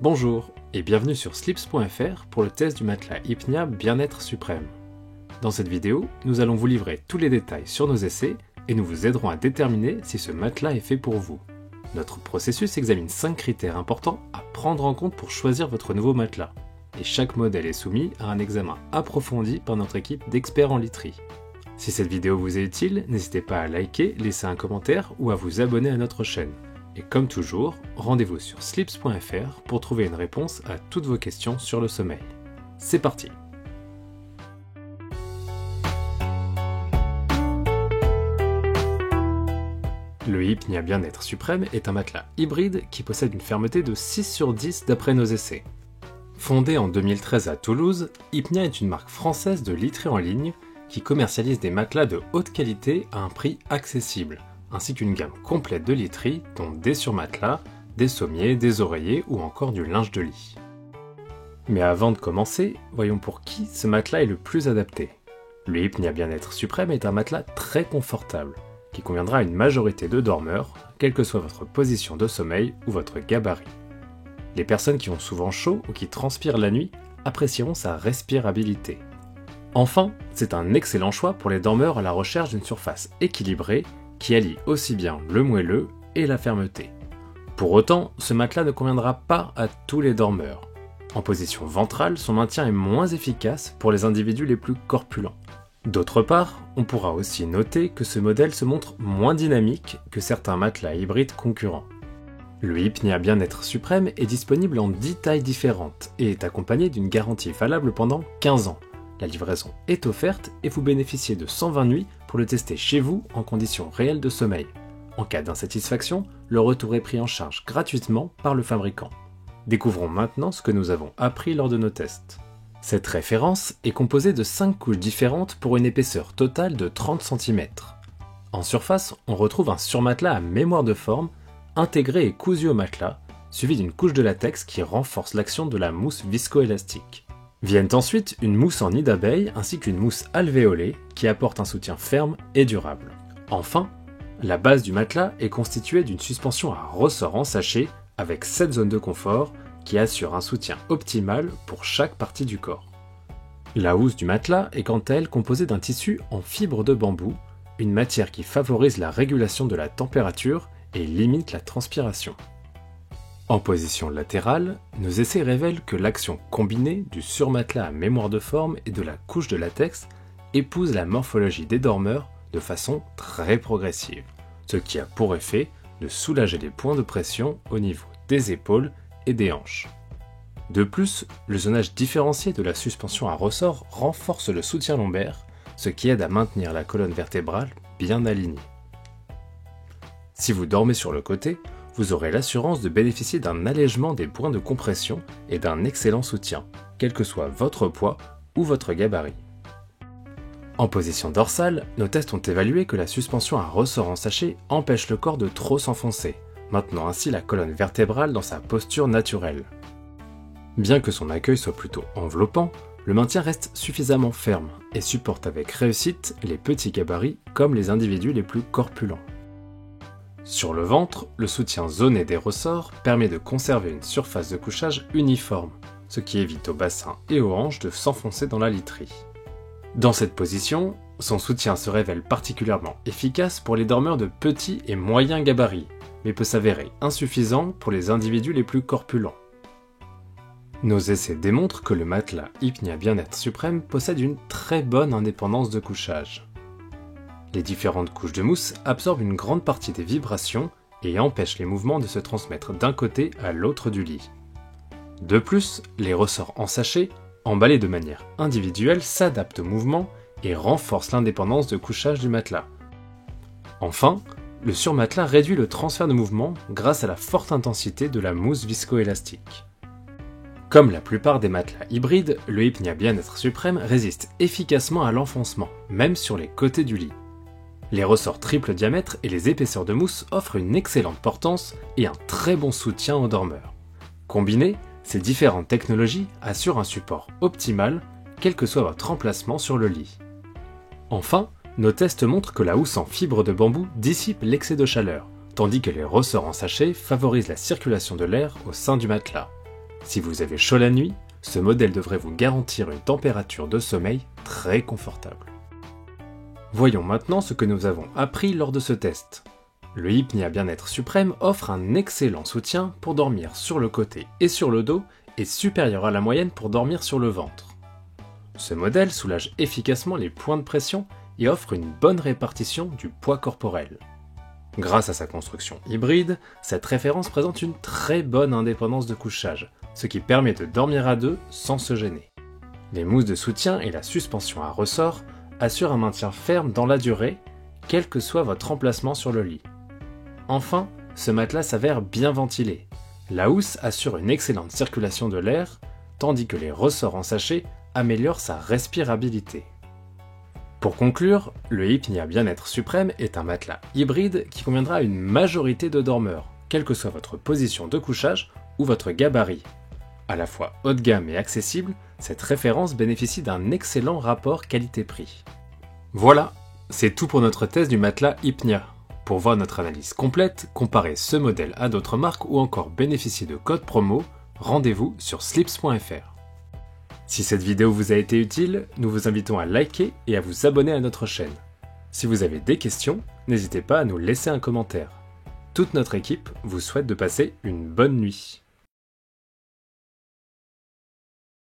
Bonjour et bienvenue sur Sleeps.fr pour le test du matelas Hypnia Bien-être Suprême. Dans cette vidéo, nous allons vous livrer tous les détails sur nos essais et nous vous aiderons à déterminer si ce matelas est fait pour vous. Notre processus examine 5 critères importants à prendre en compte pour choisir votre nouveau matelas. Et chaque modèle est soumis à un examen approfondi par notre équipe d'experts en literie. Si cette vidéo vous est utile, n'hésitez pas à liker, laisser un commentaire ou à vous abonner à notre chaîne. Et comme toujours, rendez-vous sur sleeps.fr pour trouver une réponse à toutes vos questions sur le sommeil. C'est parti! Le Hypnia Bien-être Suprême est un matelas hybride qui possède une fermeté de 6 sur 10 d'après nos essais. Fondé en 2013 à Toulouse, Hypnia est une marque française de literie en ligne qui commercialise des matelas de haute qualité à un prix accessible, ainsi qu'une gamme complète de literie dont des surmatelas, des sommiers, des oreillers ou encore du linge de lit. Mais avant de commencer, voyons pour qui ce matelas est le plus adapté. Le Hypnia Bien-être Suprême est un matelas très confortable, qui conviendra à une majorité de dormeurs, quelle que soit votre position de sommeil ou votre gabarit. Les personnes qui ont souvent chaud ou qui transpirent la nuit apprécieront sa respirabilité. Enfin, c'est un excellent choix pour les dormeurs à la recherche d'une surface équilibrée qui allie aussi bien le moelleux et la fermeté. Pour autant, ce matelas ne conviendra pas à tous les dormeurs. En position ventrale, son maintien est moins efficace pour les individus les plus corpulents. D'autre part, on pourra aussi noter que ce modèle se montre moins dynamique que certains matelas hybrides concurrents. Le Hypnia Bien-être Suprême est disponible en 10 tailles différentes et est accompagné d'une garantie valable pendant 15 ans. La livraison est offerte et vous bénéficiez de 120 nuits pour le tester chez vous en conditions réelles de sommeil. En cas d'insatisfaction, le retour est pris en charge gratuitement par le fabricant. Découvrons maintenant ce que nous avons appris lors de nos tests. Cette référence est composée de 5 couches différentes pour une épaisseur totale de 30 cm. En surface, on retrouve un surmatelas à mémoire de forme, intégré et cousu au matelas, suivi d'une couche de latex qui renforce l'action de la mousse viscoélastique. Viennent ensuite une mousse en nid d'abeille ainsi qu'une mousse alvéolée qui apporte un soutien ferme et durable. Enfin, la base du matelas est constituée d'une suspension à ressort en sachet avec 7 zones de confort qui assurent un soutien optimal pour chaque partie du corps. La housse du matelas est quant à elle composée d'un tissu en fibre de bambou, une matière qui favorise la régulation de la température et limite la transpiration. En position latérale, nos essais révèlent que l'action combinée du surmatelas à mémoire de forme et de la couche de latex épouse la morphologie des dormeurs de façon très progressive, ce qui a pour effet de soulager les points de pression au niveau des épaules et des hanches. De plus, le zonage différencié de la suspension à ressort renforce le soutien lombaire, ce qui aide à maintenir la colonne vertébrale bien alignée. Si vous dormez sur le côté, vous aurez l'assurance de bénéficier d'un allègement des points de compression et d'un excellent soutien, quel que soit votre poids ou votre gabarit. En position dorsale, nos tests ont évalué que la suspension à ressort en sachet empêche le corps de trop s'enfoncer, maintenant ainsi la colonne vertébrale dans sa posture naturelle. Bien que son accueil soit plutôt enveloppant, le maintien reste suffisamment ferme et supporte avec réussite les petits gabarits comme les individus les plus corpulents. Sur le ventre, le soutien zoné des ressorts permet de conserver une surface de couchage uniforme, ce qui évite au bassin et aux hanches de s'enfoncer dans la literie. Dans cette position, son soutien se révèle particulièrement efficace pour les dormeurs de petits et moyens gabarits, mais peut s'avérer insuffisant pour les individus les plus corpulents. Nos essais démontrent que le matelas Hypnia Bien-être Suprême possède une très bonne indépendance de couchage. Les différentes couches de mousse absorbent une grande partie des vibrations et empêchent les mouvements de se transmettre d'un côté à l'autre du lit. De plus, les ressorts en sachet, emballés de manière individuelle, s'adaptent au mouvement et renforcent l'indépendance de couchage du matelas. Enfin, le surmatelas réduit le transfert de mouvement grâce à la forte intensité de la mousse viscoélastique. Comme la plupart des matelas hybrides, le Hypnia Bien-être Suprême résiste efficacement à l'enfoncement, même sur les côtés du lit. Les ressorts triple diamètre et les épaisseurs de mousse offrent une excellente portance et un très bon soutien aux dormeurs. Combinées, ces différentes technologies assurent un support optimal, quel que soit votre emplacement sur le lit. Enfin, nos tests montrent que la housse en fibre de bambou dissipe l'excès de chaleur, tandis que les ressorts en sachet favorisent la circulation de l'air au sein du matelas. Si vous avez chaud la nuit, ce modèle devrait vous garantir une température de sommeil très confortable. Voyons maintenant ce que nous avons appris lors de ce test. Le Hypnia Bien-être Suprême offre un excellent soutien pour dormir sur le côté et sur le dos et supérieur à la moyenne pour dormir sur le ventre. Ce modèle soulage efficacement les points de pression et offre une bonne répartition du poids corporel. Grâce à sa construction hybride, cette référence présente une très bonne indépendance de couchage, ce qui permet de dormir à deux sans se gêner. Les mousses de soutien et la suspension à ressort assurent un maintien ferme dans la durée, quel que soit votre emplacement sur le lit. Enfin, ce matelas s'avère bien ventilé. La housse assure une excellente circulation de l'air, tandis que les ressorts en sachet améliorent sa respirabilité. Pour conclure, le Hypnia Bien-être Suprême est un matelas hybride qui conviendra à une majorité de dormeurs, quelle que soit votre position de couchage ou votre gabarit. À la fois haut de gamme et accessible, cette référence bénéficie d'un excellent rapport qualité-prix. Voilà, c'est tout pour notre test du matelas Hypnia. Pour voir notre analyse complète, comparer ce modèle à d'autres marques ou encore bénéficier de codes promo, rendez-vous sur slips.fr. Si cette vidéo vous a été utile, nous vous invitons à liker et à vous abonner à notre chaîne. Si vous avez des questions, n'hésitez pas à nous laisser un commentaire. Toute notre équipe vous souhaite de passer une bonne nuit.